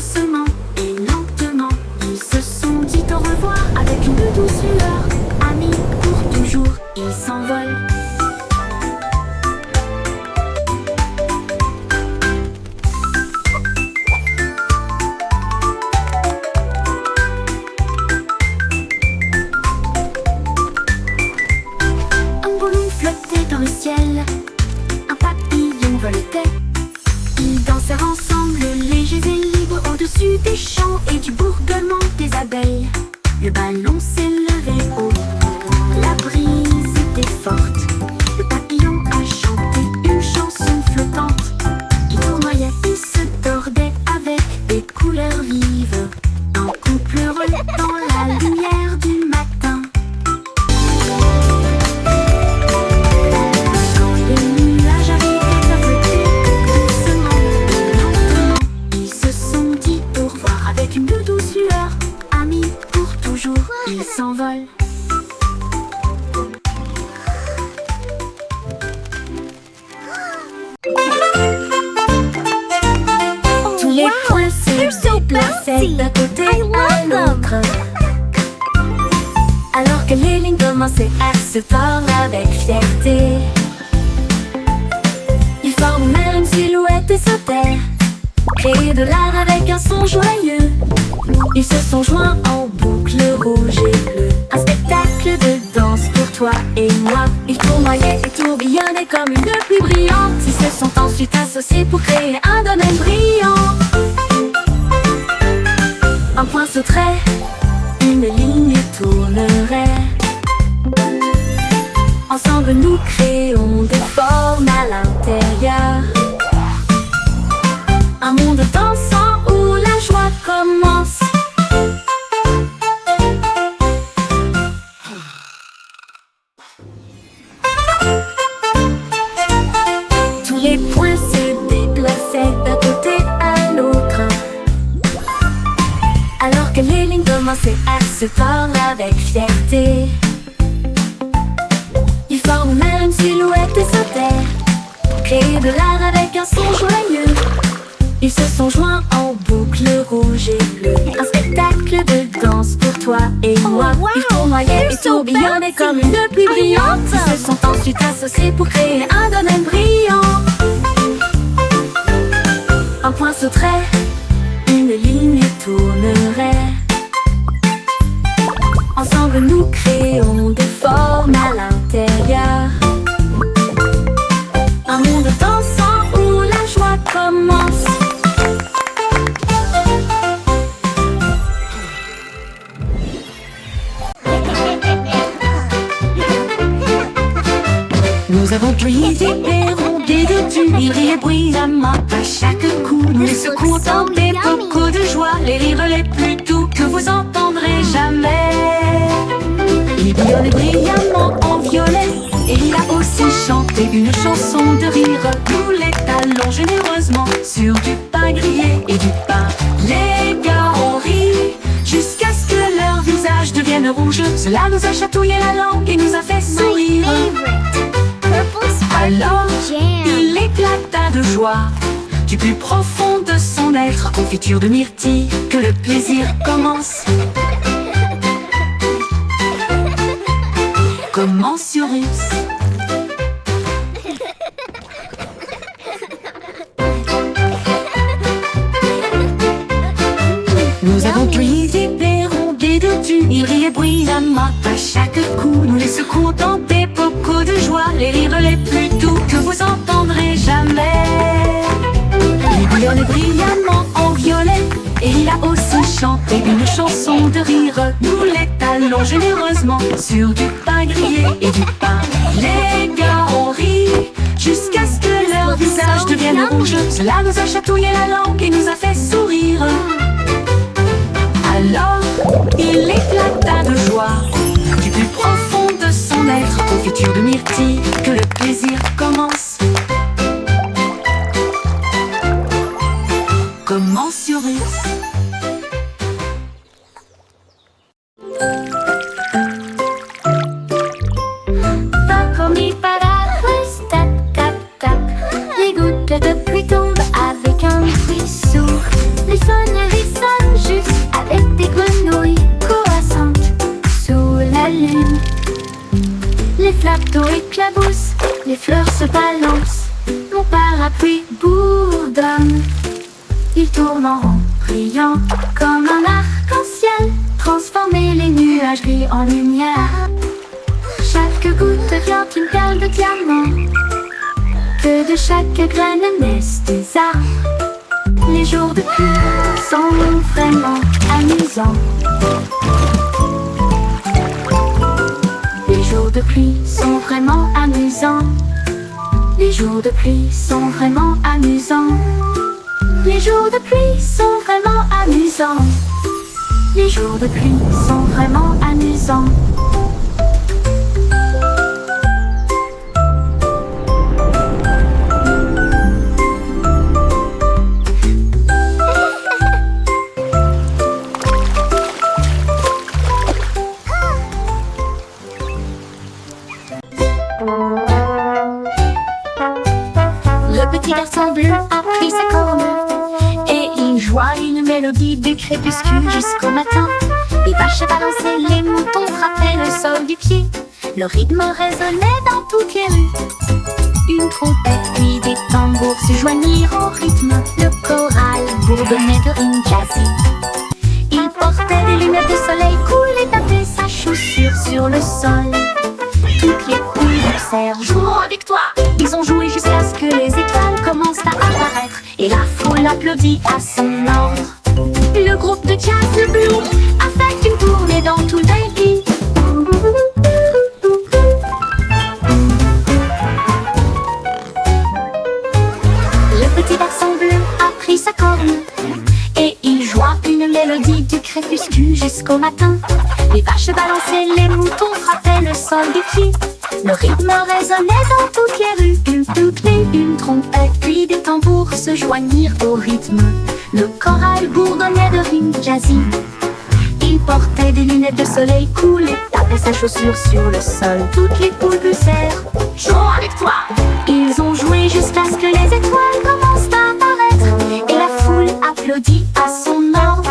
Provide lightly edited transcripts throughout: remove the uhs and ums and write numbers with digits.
doucement et lentement, ils se sont dit au revoir avec une douce lueur. Amis pour toujours, ils s'envolent. Un ballon flottait dans le ciel, un papillon voletait. Ils dansèrent ensemble, légers et libres, au-dessus des champs et du bourgeonnement des abeilles. Le ballon s'élevait haut, la brise était forte. Le papillon a chanté une chanson flottante qui tournoyait et se tordait avec des couleurs vives. Un couple heureux dans la lumière du matin. Quand les nuages arrivaient à flotter doucement et lentement, ils se sont dit au revoir avec une douce lueur. Amis pour toujours, ils s'envolent. Tous les points se déplaçaient d'un côté à l'autre, alors que les lignes commençaient à se tordre avec fierté. Ils forment même une silhouette et sautèrent, créer de l'art avec un son joyeux. Ils se sont joints en boucle rouge et bleue, un spectacle de danse pour toi et moi. Ils tournoyaient et tourbillonnaient comme une pluie brillante. Ils se sont ensuite associés pour créer un domaine brillant. Un point sauterait, une ligne tournerait. Ensemble nous créons des formes à l'intérieur. Un monde dansant où la joie commence. Tous les points se déplaçaient d'un côté à l'autre, alors que les lignes commençaient à se tordre avec fierté. Ils forment même une silhouette et sautèrent, créer de l'art avec un son joyeux. Ils se sont joints en boucle rouge et bleue, un spectacle de danse pour toi et moi. Ils tournoyaient et tourbillonnaient comme une pluie brillante. Ils se sont ensuite associés pour créer un domaine brillant. Un point sauterait, une ligne tournerait. Ensemble nous créons des formes à l'intérieur. Un monde dansant où la joie commence. Nous avons cueilli des perrons, des doudous, ils riaient bruyamment à chaque coup. Nous les secouons dans des bocaux de joie, les rires les plus doux que vous entendrez jamais. Il bouillonnait brillamment en violet, et il a aussi chanté une chanson de rire. Nous les talons généreusement sur du pain grillé et du pain. Les gars ont ri jusqu'à ce que leur visage devienne rouge. Cela nous a chatouillé la langue et nous a fait sourire. Alors, il éclata de joie du plus profond de son être. Confiture de myrtille, que le plaisir commence. Commensurus. Nous avons cueilli des perrons, des doudous, ils riaient bruyamment à chaque coup. Nous les secouons dans des bocaux de joie, les rires les plus doux que vous entendrez jamais. Il bouillonnait brillamment en violet, et il a aussi chanté une chanson de rire. Nous les talons généreusement sur du pain grillé et du pain. Les gars ont ri jusqu'à ce que leur visage devienne rouge. Cela nous a chatouillé la langue et nous a fait sourire. Alors, il éclata de joie du plus profond de son être. Confiture de myrtille, que le plaisir commence. Commensurus. Les gouttes de pluie tombent avec un bruit sourd. Les sonneries bateau éclabousse, les fleurs se balancent, mon parapluie bourdonne. Il tourne en rond, brillant comme un arc-en-ciel, transformer les nuages gris en lumière. Chaque goutte devient une perle de diamant, que de chaque graine naissent des arbres. Les jours de pluie sont vraiment amusants. Les jours de pluie sont vraiment amusants. Les jours de pluie sont vraiment amusants. Les jours de pluie sont vraiment amusants. Les jours de pluie sont vraiment amusants. Le petit garçon bleu a pris sa corne et il joua une mélodie du crépuscule jusqu'au matin. Les vaches balançaient, les moutons frappaient le sol du pied. Le rythme résonnait dans toutes les rues. Une trompette puis des tambours se joignirent au rythme. Le choral bourdonnait de rimes jazzy. Il portait des lunettes de soleil cool et tapait sa chaussure sur le sol. Toutes les poules dansèrent, jouant avec toi. Ils ont joué jusqu'à ce que les étoiles commencent à apparaître et la foule applaudit à son ordre. Le groupe de jazz, le blues, a fait une tournée dans tout le pays. Le petit garçon bleu a pris sa corne et il joua une mélodie du crépuscule jusqu'au matin. Les vaches balançaient, les moutons frappaient le sol du pied. Le rythme résonnait dans toutes les rues. Une trompette puis des tambours se joignirent au rythme. Le choral bourdonnait de rimes jazzy. Il portait des lunettes de soleil cool et tapait sa chaussure sur le sol. Toutes les poules poussèrent, jouons avec toi. Ils ont joué jusqu'à ce que les étoiles commencent à apparaître et la foule applaudit à son ordre.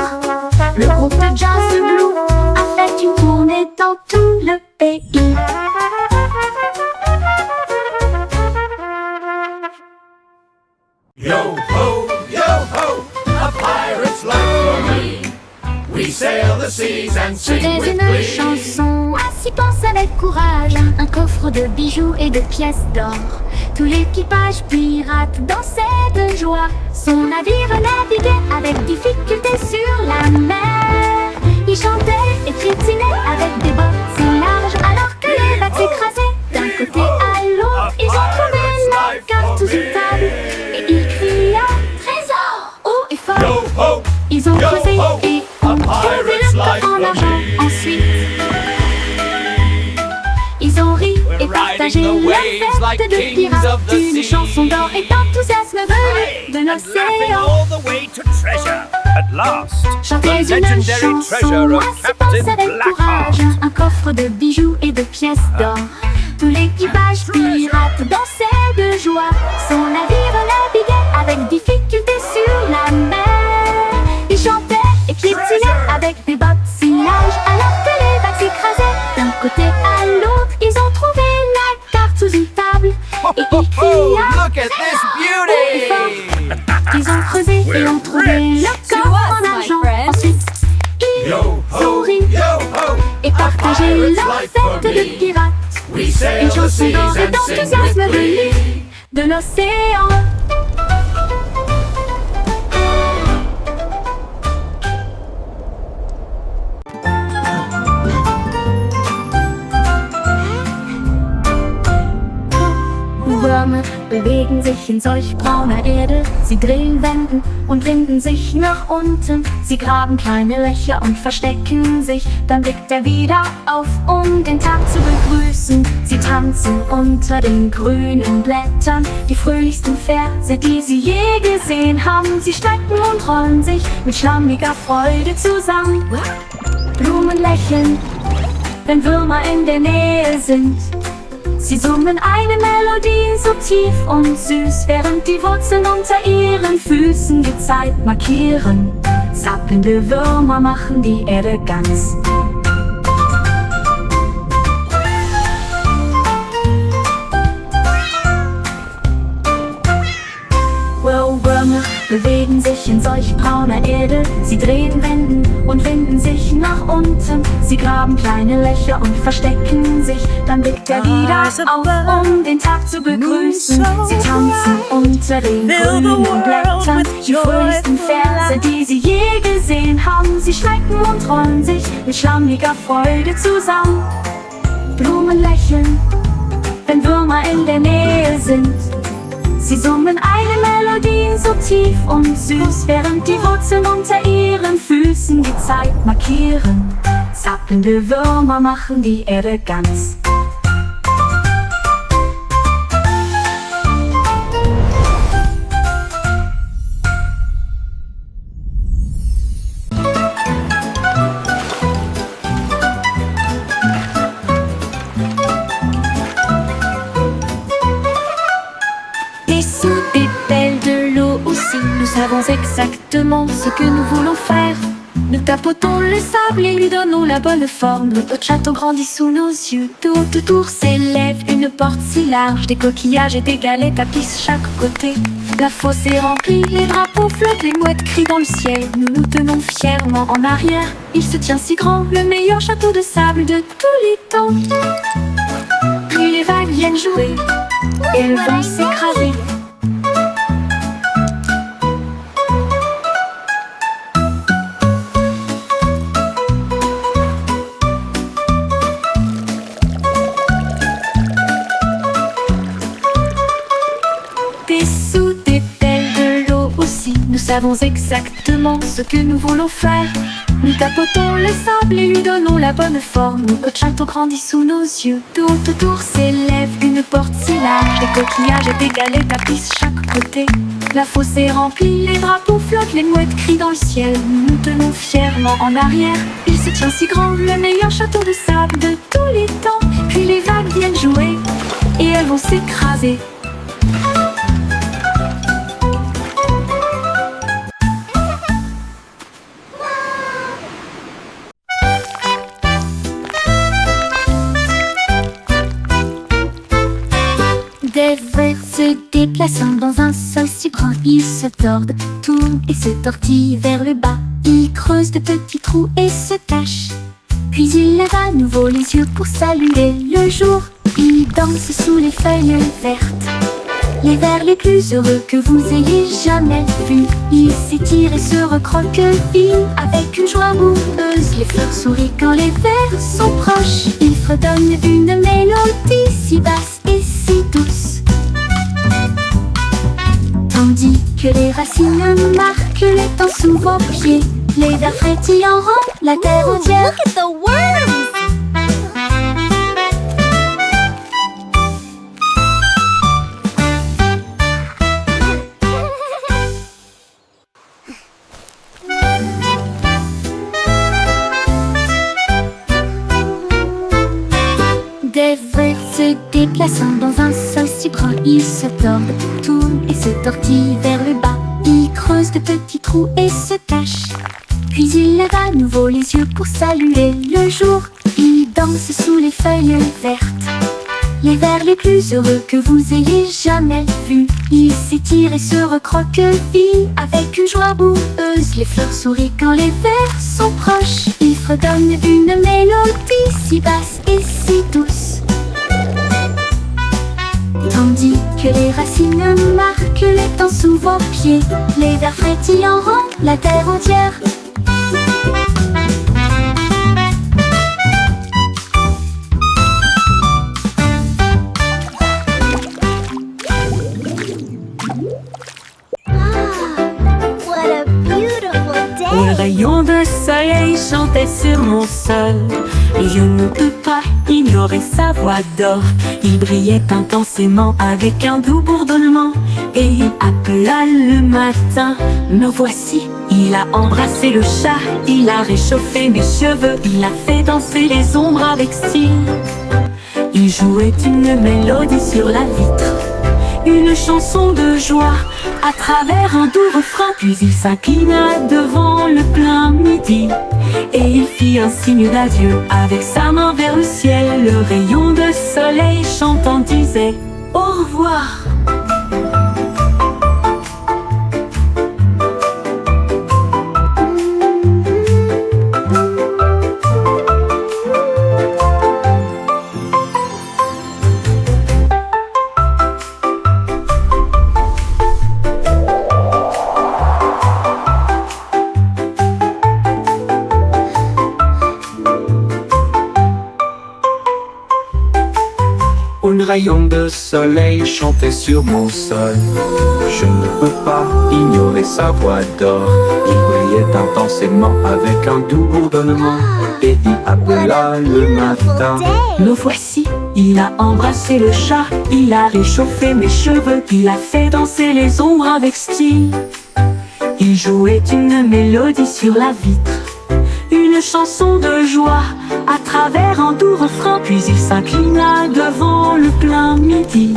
Le groupe de jazz de blues a fait une tournée dans tout le pays. Yo ho, a pirate's life for me. We sail the seas and sing C'était with une glee. chanson, ainsi pense avec courage. Un coffre de bijoux et de pièces d'or. Tout l'équipage pirate dansait de joie. Son navire naviguait avec difficulté sur la mer. Il chantait et piétinait avec des bottes si larges, alors que les vagues s'écrasaient d'un côté à l'autre. Ils ont trouvé la carte sous une table et il cria trésor haut et fort. Yo ho, Ils ont yo creusé ho, et a ont trouvé pirate's le life coffre en for argent. me. Ensuite, ils ont ri et partagé riding the la waves like fête de kings pirates. of the Une sea. chanson d'or et d'enthousiasme venu de and laughing l'océan. all the way to treasure. At last, Chantez the une legendary chanson, treasure of ainsi pense Captain avec Blackheart. courage. Un coffre de bijoux et de pièces d'or. Tout l'équipage pirate dansait de joie. Son navire naviguait avec difficulté sur la mer. Il chantait et piétinait avec des bottes si larges, alors que les vagues s'écrasaient d'un côté à l'autre. Ils ont trouvé la carte sous une table et il cria Look at this beauty! Ils ont creusé et ont trouvé le coffre en argent. Ensuite, ils Yo ont ho, ri yo ho, et a partagé pirate's leur life for fête de me. pirates. We sail Une the chanson seas d'or et and sing with d'enthousiasme glee. venue de l'océan. Würmer bewegen sich in solch brauner Erde. Sie drehen Wenden und winden sich nach unten. Sie graben kleine Löcher und verstecken sich. Dann blickt er wieder auf, um den Tag zu begrüßen. Sie tanzen unter den grünen Blättern. Die fröhlichsten Verse, die sie je gesehen haben. Sie strecken und rollen sich mit schlammiger Freude zusammen. Blumen lächeln, wenn Würmer in der Nähe sind. Sie summen eine Melodie so tief und süß, während die Wurzeln unter ihren Füßen die Zeit markieren. Zappelnde Würmer machen die Erde ganz. bewegen sich in solch brauner Erde. Sie drehen Wenden und winden sich nach unten. Sie graben kleine Löcher und verstecken sich. Dann blickt er wieder auf, um den Tag zu begrüßen. Sie tanzen unter den grünen Blättern. Die fröhlichsten Verse, die sie je gesehen haben. Sie schmecken und rollen sich mit schlammiger Freude zusammen. Blumen lächeln, wenn Würmer in der Nähe sind. Sie summen eine Melodie so tief und süß, während die Wurzeln unter ihren Füßen die Zeit markieren. Zappelnde Würmer machen die Erde ganz. Nous savons exactement ce que nous voulons faire. Nous tapotons le sable et lui donnons la bonne forme. Notre château grandit sous nos yeux. De haute tour s'élève une porte si large. Des coquillages et des galets tapissent chaque côté. La fosse est remplie, les drapeaux flottent, les mouettes crient dans le ciel. Nous nous tenons fièrement en arrière. Il se tient si grand, le meilleur château de sable de tous les temps. Puis les vagues viennent jouer et elles vont s'écraser. Nous savons exactement ce que nous voulons faire. Nous tapotons le sable et lui donnons la bonne forme. Notre château grandit sous nos yeux. De haute tour s'élève une porte si large. Des coquillages et des galets tapissent chaque côté. La fosse est remplie, les drapeaux flottent, les mouettes crient dans le ciel. Nous nous tenons fièrement en arrière. Il se tient si grand, le meilleur château de sable de tous les temps. Puis les vagues viennent jouer et elles vont s'écraser. Des vers se déplaçant dans un sol si grand, ils se tordent, tournent et se tortillent vers le bas. Ils creusent de petits trous et se cachent. Puis ils lèvent à nouveau les yeux pour saluer le jour. Ils dansent sous les feuilles vertes, les vers les plus heureux que vous ayez jamais vus. Ils s'étirent et se recroquevillent avec une joie boueuse. Les fleurs sourient quand les vers sont proches. Ils fredonnent une mélodie si basse et si douce, tandis que les racines marquent le temps sous vos pieds. Les vers frétillants rendent la terre entière. Look at the worms! Des vers se déplaçant dans un sol si grand, ils se tordent, tournent et se tortillent vers le bas. Ils creusent de petits trous et se cachent. Puis ils lèvent à nouveau les yeux pour saluer le jour. Ils dansent sous les feuilles vertes, les vers les plus heureux que vous ayez jamais vus. Ils s'étirent et se recroquevillent avec une joie boueuse. Les fleurs sourient quand les vers sont proches. Ils fredonnent une mélodie si basse et si douce, tandis que les racines marquent le temps sous vos pieds. Les vers frétillants rendent la terre entière. What a beautiful Les day! rayons de soleil chantaient sur mon sol, et je ne peux pas ignorer sa voix d'or. Il brillait intensément avec un doux bourdonnement, et il appela le matin. Me voici, il a embrassé le chat, il a réchauffé mes cheveux, il a fait danser les ombres avec style. Il jouait une mélodie sur la vitre, une chanson de joie à travers un doux refrain. Puis il s'inclina devant le plein midi, et il fit un signe d'adieu avec sa main vers le ciel. Le rayon de soleil chantant disait au revoir. une rayon de soleil chantait sur mon sol. Je ne peux pas ignorer sa voix d'or. Il brillait intensément avec un doux bourdonnement. Et il appela le matin. Le voici, il a embrassé le chat, il a réchauffé mes cheveux, il a fait danser les ombres avec style. Il jouait une mélodie sur la vitre, une chanson de joie à travers un doux refrain. Puis il s'inclina devant le plein midi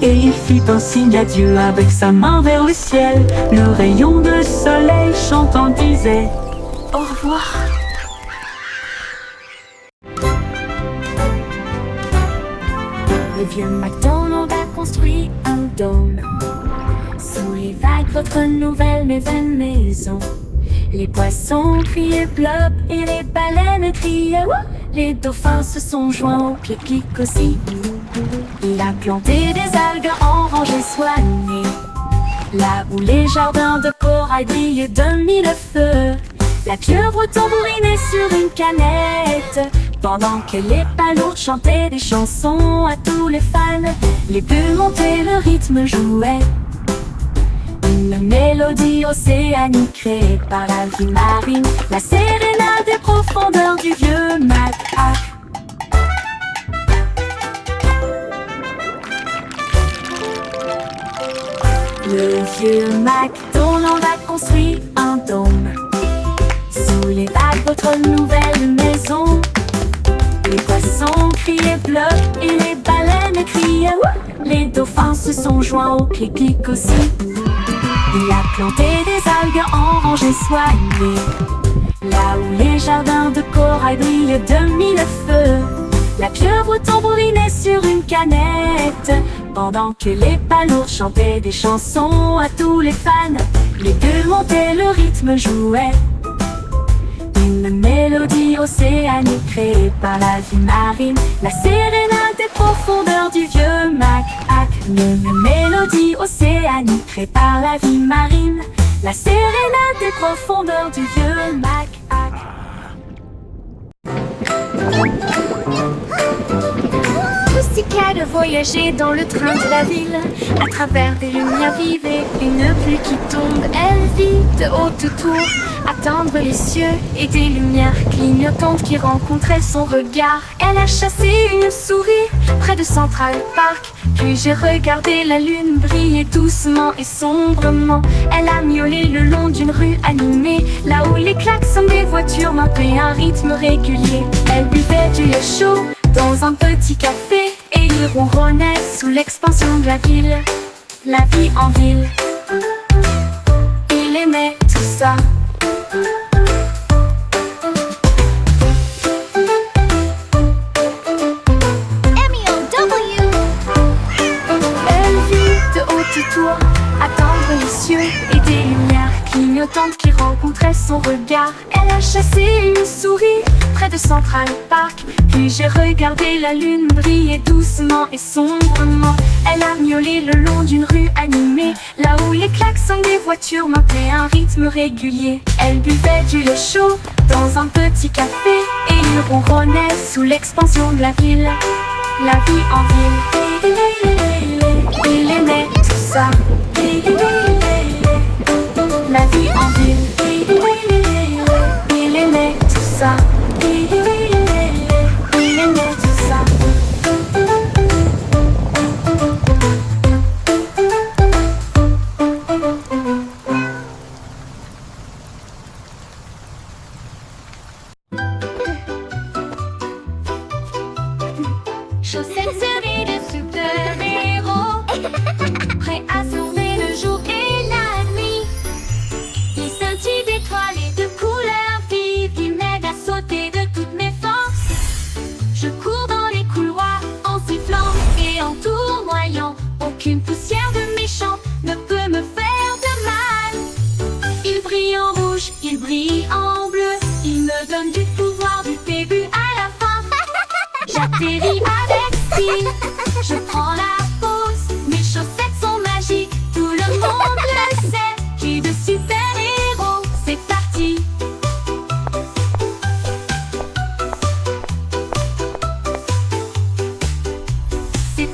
et il fit un signe d'adieu avec sa main vers le ciel. Le rayon de soleil chantant disait au revoir. Le vieux MacDonald a construit un dôme sous les vagues, votre nouvelle maison. Les poissons criaient plop et les baleines criaient wouh. Les dauphins se sont joints au pique-nique aussi. Il a planté des algues en rangées soignées, là où les jardins de corail brillaient de mille feux. La pieuvre tambourinait sur une canette, pendant que les palourdes chantaient des chansons à tous les fans. Les bulles montaient, le rythme jouait, une mélodie océanique créée par la vie marine, la sérénade des profondeurs du vieux Mac. Le vieux MacDonald a construit un dôme sous les vagues, votre nouvelle maison. Les poissons criaient bleu et les baleines criaient wouh. Les dauphins se sont joints au pique-nique aussi. Il a planté des algues en rangées soignées, là où les jardins de corail brillaient de mille feux. La pieuvre tambourinait sur une canette, pendant que les palourdes chantaient des chansons à tous les fans. Les bulles montaient, le rythme jouait, une mélodie océanique créée par la vie marine, la sérénade des profondeurs du vieux Mac. Une mélodie océanique créée par la vie marine, la sérénade des profondeurs du vieux Mac. Pussycat de voyager dans le train de la ville, à travers des lumières vives et une pluie qui tombe. Elle vit de haute tour, atteindre les cieux et des lumières clignotantes qui rencontraient son regard. Elle a chassé une souris près de Central Park, puis j'ai regardé la lune briller doucement et sombrement. Elle a miaulé le long d'une rue animée, là où les klaxons des voitures marquaient un rythme régulier. Elle buvait du lait chaud dans un petit café et il ronronnait sous l'expansion de la ville, la vie en ville. Il aimait tout ça. M.E.O.W. Elle vit de haute tour, attendre les cieux et des lumières clignotantes qui rencontraient son regard. Elle a chassé une souris près de Central Park, puis j'ai regardé la lune briller doucement et sombrement. Elle a miaulé le long d'une rue animée, là où les klaxons des voitures marquaient un rythme régulier. Elle buvait du lait chaud dans un petit café et il ronronnait sous l'expansion de la ville, la vie en ville. Il aimait tout ça. La vie en ville. Il aimait tout ça. Il aimait tout ça. Chaussettes servies de super-héros, prêts à sauver le jour et la nuit. Ils scintillent d'étoiles et de couleurs vives qui m'aident à sauter de toutes mes forces. Je cours dans les couloirs en sifflant et en tournoyant. Aucune poussière de méchant ne peut me faire de mal. Il brille en rouge, il brille en bleu, il me donne du pouvoir du début à la fin. J'atterris avec style, je prends la pause, mes chaussettes sont magiques, tout le monde le sait. Qui de super-héros, c'est parti. C'est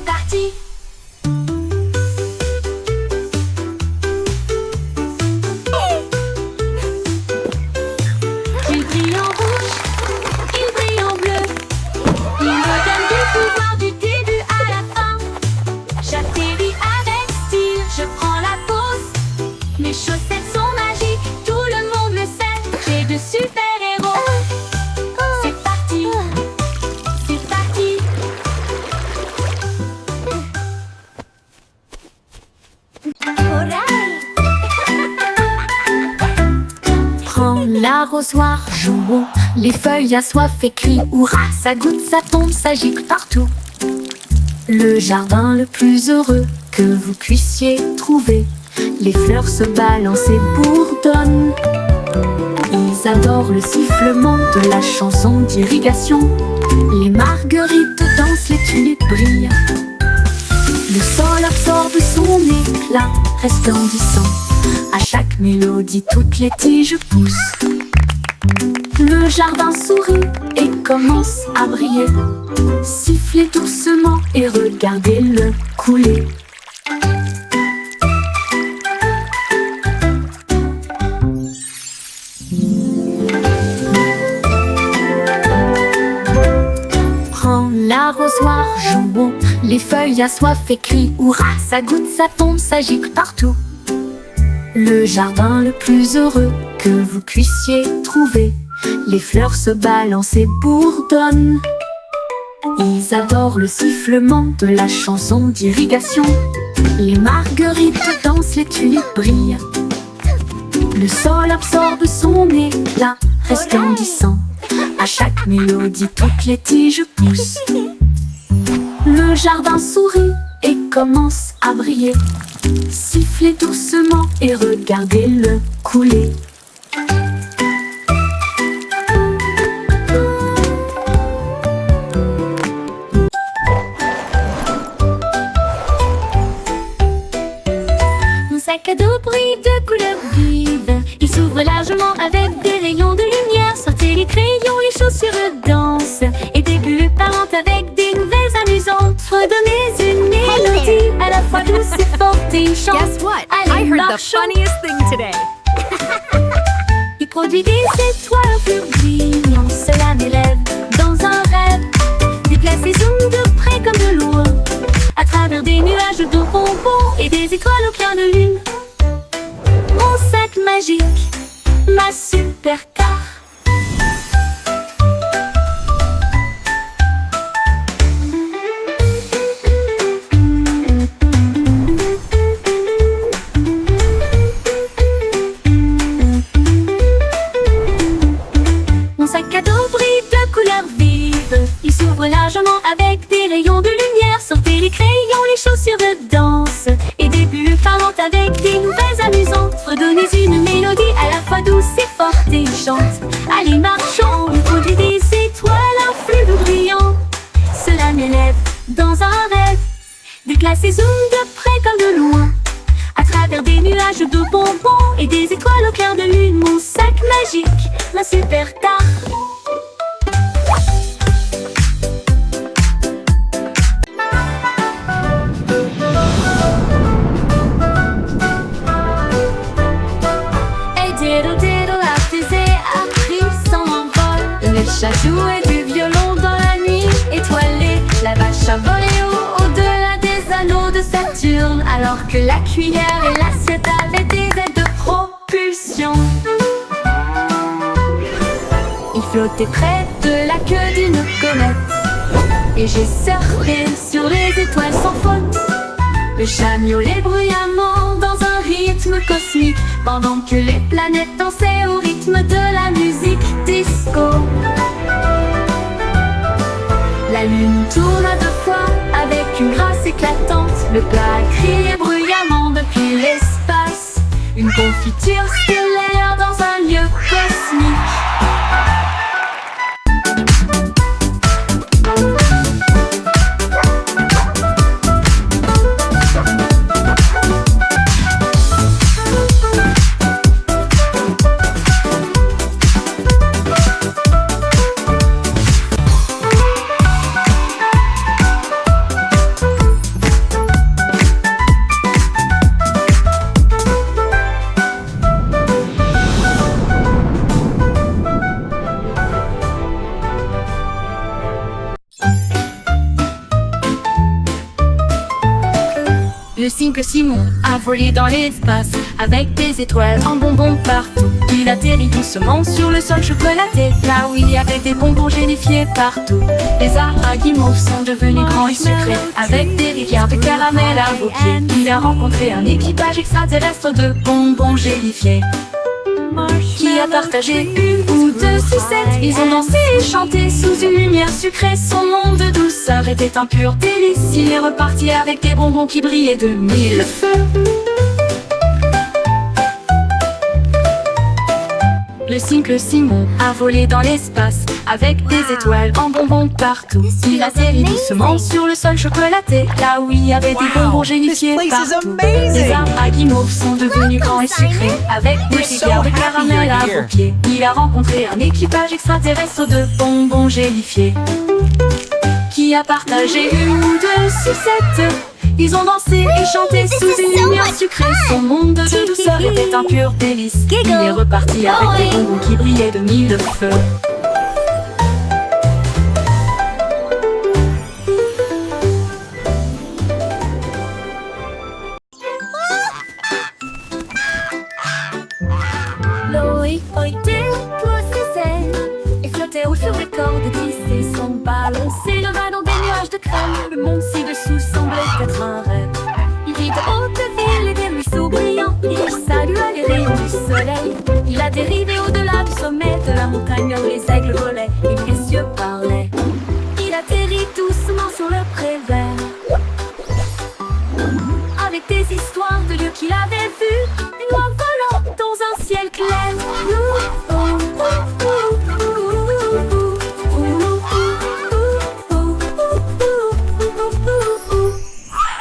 l'arrosoir jouons, les feuilles assoiffées crient hurrah, ça goûte, ça tombe, ça gicle partout. Le jardin le plus heureux que vous puissiez trouver, les fleurs se balancent et bourdonnent. Ils adorent le sifflement de la chanson d'irrigation. Les marguerites dansent, les tulipes brillent. Le sol absorbe son éclat resplendissant. À chaque mélodie, toutes les tiges poussent. Le jardin sourit et commence à briller. Sifflez doucement et regardez-le couler. Prends l'arrosoir, jouons, les feuilles assoiffées crient hurrah, ça goûte, ça tombe, ça gicle partout. Le jardin le plus heureux que vous puissiez trouver, les fleurs se balancent et bourdonnent. Ils adorent le sifflement de la chanson d'irrigation. Les marguerites dansent, les tulipes brillent. Le sol absorbe son éclat resplendissant. À chaque mélodie, toutes les tiges poussent. Le jardin sourit et commence à briller. Sifflez doucement et regardez-le couler. Mon sac à dos brille de couleurs vives. Il s'ouvre largement avec des rayons de lumière. Sortez les crayons, les chaussures dansent. Et des bulles parlent avec des nouvelles amusantes. Redonnez une mélodie à la fois douce et forte et chante. Guess what? Allez, I heard the marchons. funniest thing today. Il produit des étoiles plus brillantes. Cela m'élève dans un rêve. Déplace les zooms de près comme de loin. À travers des nuages de bonbons et des étoiles au clair de lune. Mon sac magique, ma supercar. Mon sac à dos brille de couleurs vives. Il s'ouvre largement avec des rayons de lumière. Sortez les crayons, les chaussures dansent. Et des bulles parlent avec des nouvelles amusantes. Redonnez une mélodie à la fois douce et forte et chante. Allez, marchons, on produit des étoiles, un flux de brillant. Cela m'élève dans un rêve. Déplace et zoom de près comme de loin. À travers des nuages de bonbons et des étoiles au clair de lune. Mon sac magique, ma supercar. Hey diddle diddle, la fusée a pris son envol. Le chat jouait du violon dans la nuit étoilée. La vache a volé au-delà des anneaux de Saturne. Alors que la cuillère et l'assiette avaient des ailes de propulsion. Il flottait près de la queue d'une comète. Et j'ai surfé sur les étoiles sans faute. Le chat miaulait bruyamment dans un rythme cosmique, pendant que les planètes dansaient au rythme de la musique disco. La lune tourna 2 fois avec une grâce éclatante. Le plat criait bruyamment depuis l'espace. Une confiture stellaire dans un lieu cosmique. Le simple Simon a volé dans l'espace avec des étoiles en bonbons partout. Il atterrit doucement sur le sol chocolaté, là où il y avait des bonbons gélifiés partout. Les arbres guimauves sont devenus grands et sucrés, avec des rivières de caramel à vos pieds. Il a rencontré un équipage extraterrestre de bonbons gélifiés. qui a partagé une ou deux sucettes. Ils ont dansé et chanté sous une lumière sucrée. Son monde de douceur était un pur délice. Il est reparti avec des bonbons qui brillaient de mille feux. Le simple Simon a volé dans l'espace avec des étoiles en bonbons partout. Il atterrit doucement sur le sol chocolaté, là où il y avait des bonbons gélifiés partout. Les arbres à guimauve sont devenus grands et sucrés avec des filières de caramel à vos pieds. Il a rencontré un équipage extraterrestre de bonbons gélifiés qui a partagé une ou deux sucettes. Ils ont dansé et chanté sous une lumière sucrée. Son monde de douceur était un pur délice. Il est reparti avec des bonbons qui brillaient de mille feux. Loïc était pour ses ailes et flottait haut sur les cordes, glissait son ballon, s'éleva dans des nuages de crème. Le monde ci-dessous semblait être un rêve. Il vit de hautes villes et des ruisseaux brillants. Il salua les rayons du soleil. Il a dérivé au-delà du sommet de la montagne où les aigles volaient et les cieux parlaient. Il atterrit doucement sur le pré-vert avec des histoires de lieux qu'il avait vus. Une oie volant dans un ciel clair.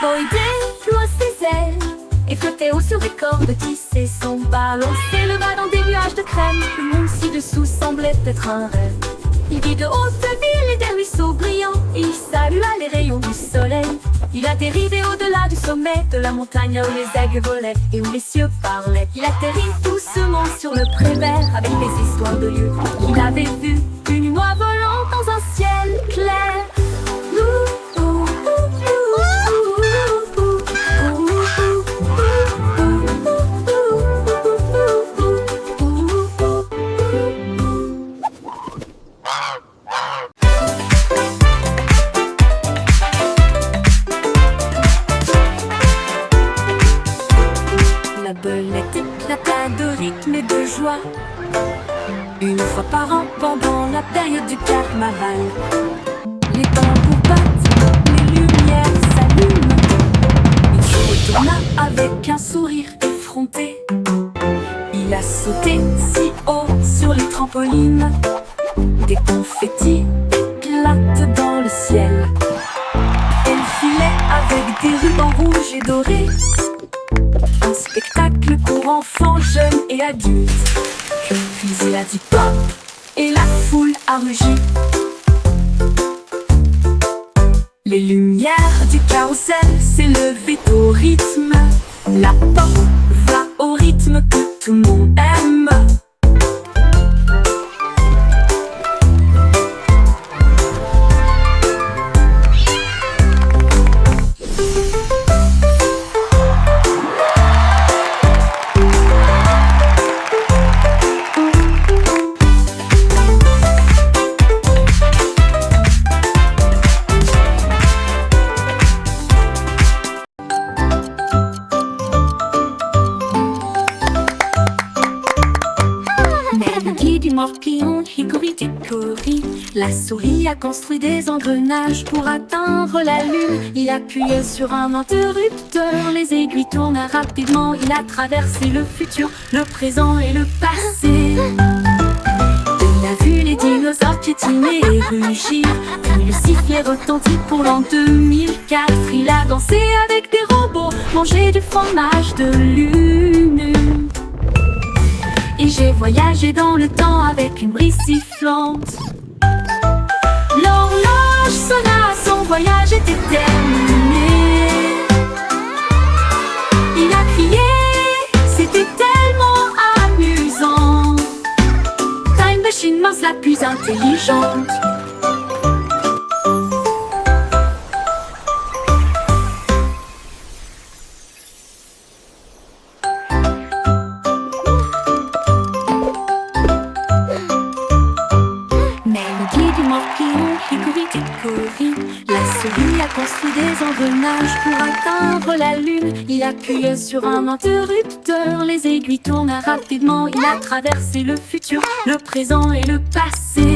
Boy déploie ses ailes et flottait haut sur les cordes, tissait son ballon, s'éleva dans des nuages de crème. Le monde ci-dessous semblait être un rêve. Il vit de hautes villes et des ruisseaux brillants. Il salua les rayons du soleil. Il a dérivé au-delà du sommet de la montagne où les aigles volaient et où les cieux parlaient. Il atterrit doucement sur le pré-vert avec des histoires de lieux qu'il avait vus. Une oie volant dans un ciel clair. La belette éclata de rythme et de joie une fois par an pendant la période du carnaval. Les tambours battent, les lumières s'allument. Il se retourna avec un sourire effronté. Il a sauté si haut sur les trampolines. Des confettis éclatent dans le ciel. Elle filait avec des rubans rouges et dorés. Un spectacle pour enfants, jeunes et adultes. Puis il a dit pop et la foule a rugi. Les lumières du carrousel s'élevaient au rythme. La pop va au rythme que tout le monde aime. Morpion, hickory dickory. La souris a construit des engrenages pour atteindre la lune. Il appuyait sur un interrupteur, les aiguilles tournent rapidement. Il a traversé le futur, le présent et le passé. Il a vu les dinosaures piétiner et rugir. Puis le sifflet retentit pour l'an 2004. Il a dansé avec des robots, mangé du fromage de lune. Et j'ai voyagé dans le temps avec une brise sifflante. L'horloge sonna, son voyage était terminé. Il a crié, c'était tellement amusant. Time Machine mince la plus intelligente. La souris a construit des engrenages nage pour atteindre la lune. Il appuie sur un interrupteur, les aiguilles tournent rapidement. Il a traversé le futur, le présent et le passé.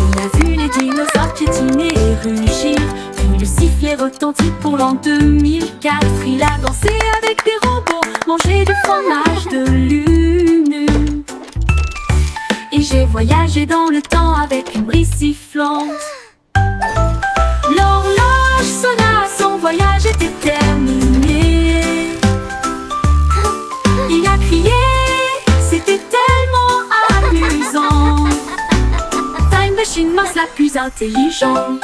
Il a vu les dinosaures piétiner et rugir, puis le sifflet retentit pour l'an 2004. Il a dansé avec des robots, mangé du fromage de lune. Et j'ai voyagé dans le temps avec une brise sifflante. L'horloge sonna, son voyage était terminé. Il a crié, c'était tellement amusant. Time Machine Mouse la plus intelligente.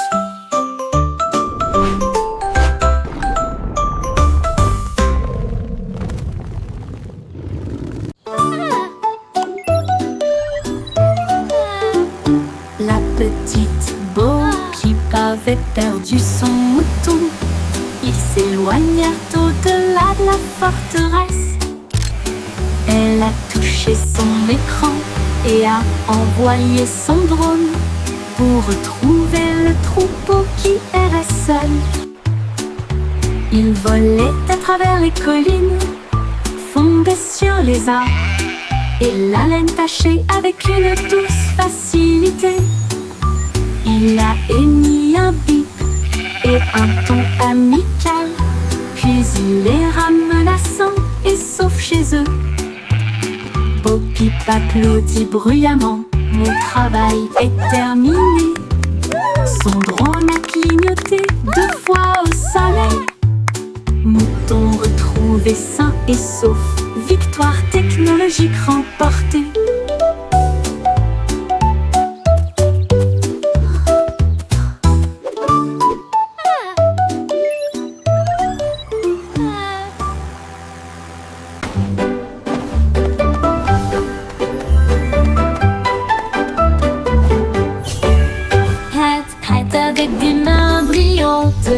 La petite Bo qui avait perdu son mouton, ils s'éloignèrent au-delà de la forteresse. Elle a touché son écran et a envoyé son drone pour retrouver le troupeau qui errait seul. Il volait à travers les collines, fondait sur les arbres et la laine tachée avec une douce facilité. Il a émis un bip et un ton amical, puis il les ramena sains et saufs chez eux. Bo Peep applaudit bruyamment, mon travail est terminé. Son drone a clignoté 2 fois au soleil. Mouton retrouvé sain et sauf, victoire technologique remportée. Avec des mains brillantes,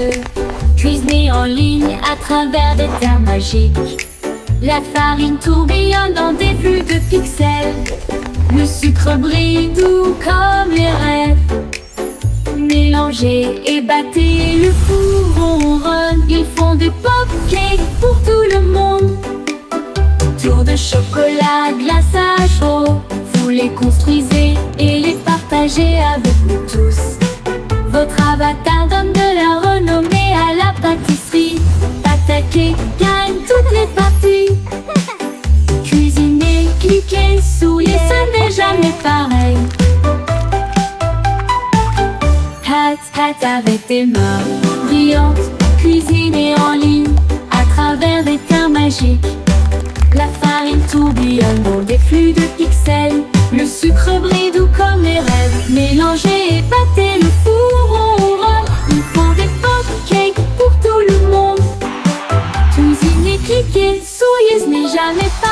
cuisiner en ligne à travers des terres magiques. La farine tourbillonne dans des flux de pixels. Le sucre brille doux comme les rêves. Mélangez et battez, le four ronronne. Ils font des pop-cakes pour tout le monde. Tour de chocolat, glaçage chaud. Vous les construisez et les partagez avec nous tous. Votre avatar donne de la renommée à la pâtisserie. Attaquez, gagne toutes les parties. Cuisinez, cliquez, souriez, ce n'est jamais pareil. Hat avec des mains brillantes, cuisinez en ligne à travers des terres magiques. La farine tourbillonne dans des flux de pixels. Le sucre brille doux comme les rêves. Mélangez et battez, le four ronronne. Ils font des pop-cakes pour tout le monde. Cuisinez, cliquez, souriez, ce n'est jamais pareil.